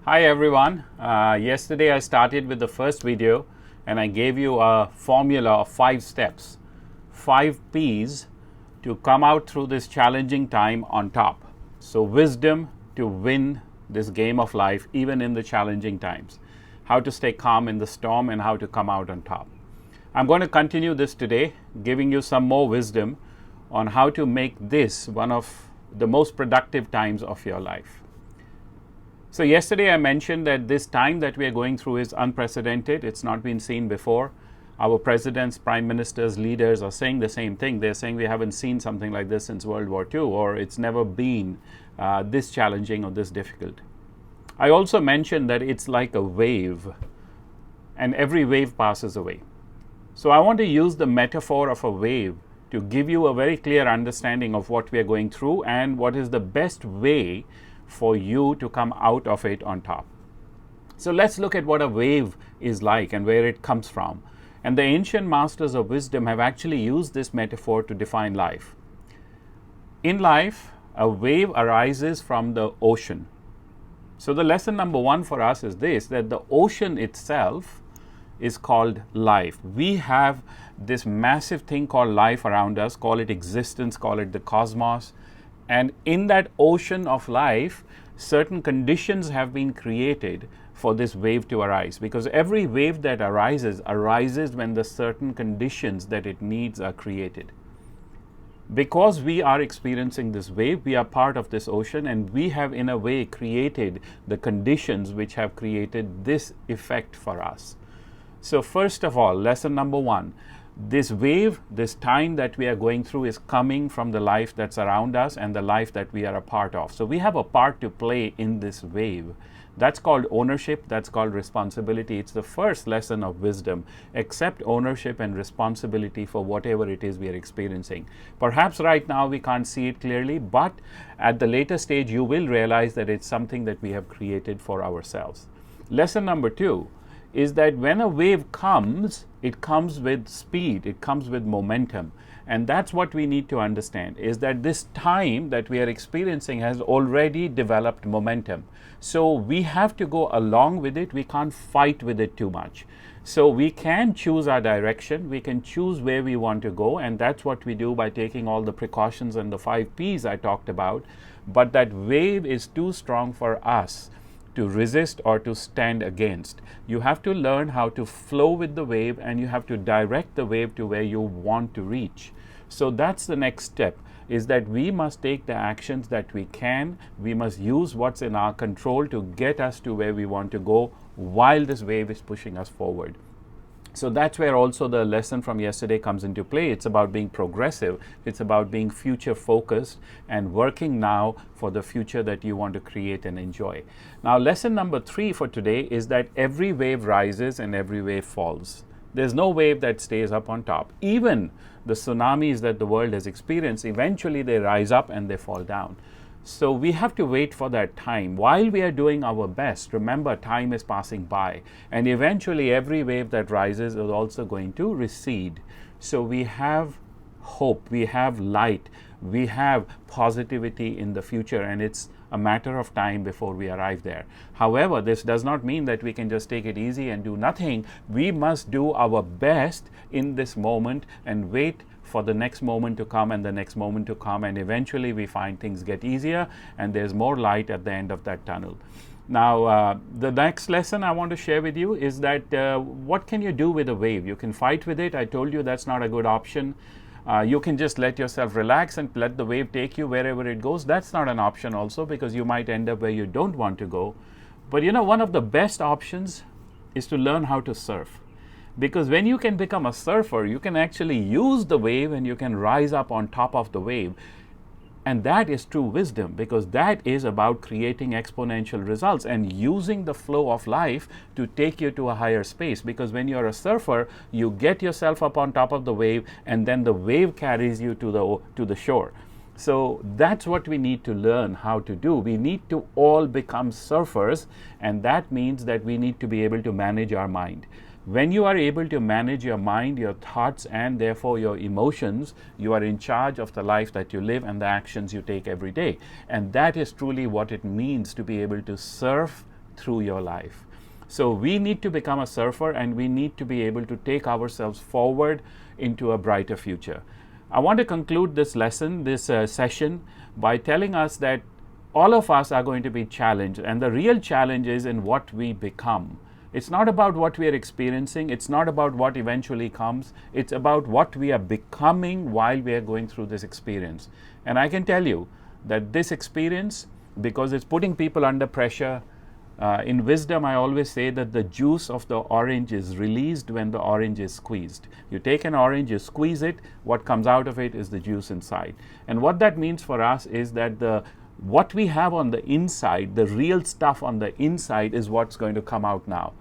Hi everyone. Yesterday I started with the first video and I gave you a formula of 5 steps, 5 P's to come out through this challenging time on top. So wisdom to win this game of life even in the challenging times. How to stay calm in the storm and how to come out on top. I'm going to continue this today, giving you some more wisdom on how to make this one of the most productive times of your life. So yesterday I mentioned that this time that we are going through is unprecedented. It's not been seen before. Our presidents, prime ministers, leaders are saying the same thing. They're saying we haven't seen something like this since World War II, or it's never been this challenging or this difficult. I also mentioned that it's like a wave, and every wave passes away. So I want to use the metaphor of a wave to give you a very clear understanding of what we are going through and what is the best way for you to come out of it on top. So let's look at what a wave is like and where it comes from. And the ancient masters of wisdom have actually used this metaphor to define life. In life, a wave arises from the ocean. So the lesson number 1 for us is this, that the ocean itself is called life. We have this massive thing called life around us, call it existence, call it the cosmos. And in that ocean of life, certain conditions have been created for this wave to arise. Because every wave that arises when the certain conditions that it needs are created. Because we are experiencing this wave, we are part of this ocean, and we have in a way created the conditions which have created this effect for us. So first of all, lesson number 1. This wave, this time that we are going through is coming from the life that's around us and the life that we are a part of. So we have a part to play in this wave. That's called ownership, that's called responsibility. It's the first lesson of wisdom. Accept ownership and responsibility for whatever it is we are experiencing. Perhaps right now we can't see it clearly, but at the later stage you will realize that it's something that we have created for ourselves. Lesson number 2 is that when a wave comes, it comes with speed, it comes with momentum. And that's what we need to understand, is that this time that we are experiencing has already developed momentum. So we have to go along with it, we can't fight with it too much. So we can choose our direction, we can choose where we want to go, and that's what we do by taking all the precautions and the 5 P's I talked about. But that wave is too strong for us to resist or to stand against. You have to learn how to flow with the wave, and you have to direct the wave to where you want to reach. So that's the next step, is that we must take the actions that we can. We must use what's in our control to get us to where we want to go while this wave is pushing us forward. So that's where also the lesson from yesterday comes into play. It's about being progressive. It's about being future focused and working now for the future that you want to create and enjoy. Now, lesson number 3 for today is that every wave rises and every wave falls. There's no wave that stays up on top. Even the tsunamis that the world has experienced, eventually they rise up and they fall down. So we have to wait for that time. While we are doing our best, remember, time is passing by, and eventually every wave that rises is also going to recede. So we have hope, we have light, we have positivity in the future, and it's a matter of time before we arrive there. However, this does not mean that we can just take it easy and do nothing. We must do our best in this moment and wait for the next moment to come and the next moment to come, and eventually we find things get easier and there's more light at the end of that tunnel. Now, the next lesson I want to share with you is that what can you do with a wave? You can fight with it. I told you that's not a good option. You can just let yourself relax and let the wave take you wherever it goes. That's not an option also, because you might end up where you don't want to go. But one of the best options is to learn how to surf. Because when you can become a surfer, you can actually use the wave and you can rise up on top of the wave. And that is true wisdom, because that is about creating exponential results and using the flow of life to take you to a higher space. Because when you're a surfer, you get yourself up on top of the wave, and then the wave carries you to the shore. So that's what we need to learn how to do. We need to all become surfers, and that means that we need to be able to manage our mind. When you are able to manage your mind, your thoughts, and therefore your emotions, you are in charge of the life that you live and the actions you take every day. And that is truly what it means to be able to surf through your life. So we need to become a surfer, and we need to be able to take ourselves forward into a brighter future. I want to conclude this lesson, this session, by telling us that all of us are going to be challenged, and the real challenge is in what we become. It's not about what we are experiencing. It's not about what eventually comes. It's about what we are becoming while we are going through this experience. And I can tell you that this experience, because it's putting people under pressure, in wisdom, I always say that the juice of the orange is released when the orange is squeezed. You take an orange, you squeeze it, what comes out of it is the juice inside. And what that means for us is that what we have on the inside, the real stuff on the inside, is what's going to come out now.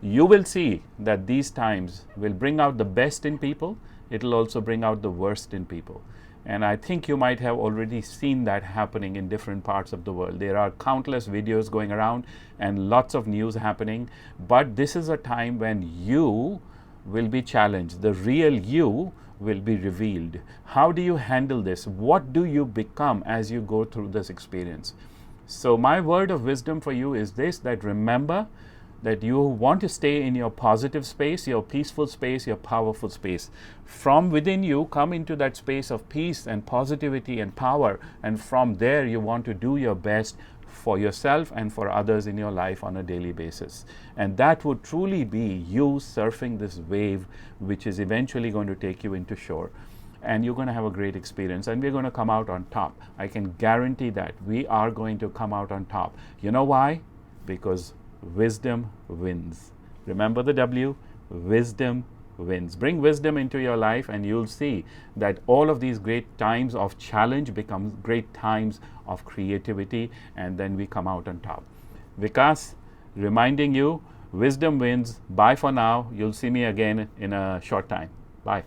You will see that these times will bring out the best in people. It'll also bring out the worst in people. And I think you might have already seen that happening in different parts of the world. There are countless videos going around and lots of news happening. But this is a time when you will be challenged. The real you will be revealed. How do you handle this? What do you become as you go through this experience? So my word of wisdom for you is this, that remember that you want to stay in your positive space, your peaceful space, your powerful space. From within you, come into that space of peace and positivity and power. And from there, you want to do your best for yourself and for others in your life on a daily basis. And that would truly be you surfing this wave, which is eventually going to take you into shore. And you're going to have a great experience, and we're going to come out on top. I can guarantee that we are going to come out on top. You know why? Because wisdom wins. Remember the W, wisdom wins. Bring wisdom into your life, and you'll see that all of these great times of challenge become great times of creativity, and then we come out on top. Vikas, reminding you, wisdom wins. Bye for now. You'll see me again in a short time. Bye.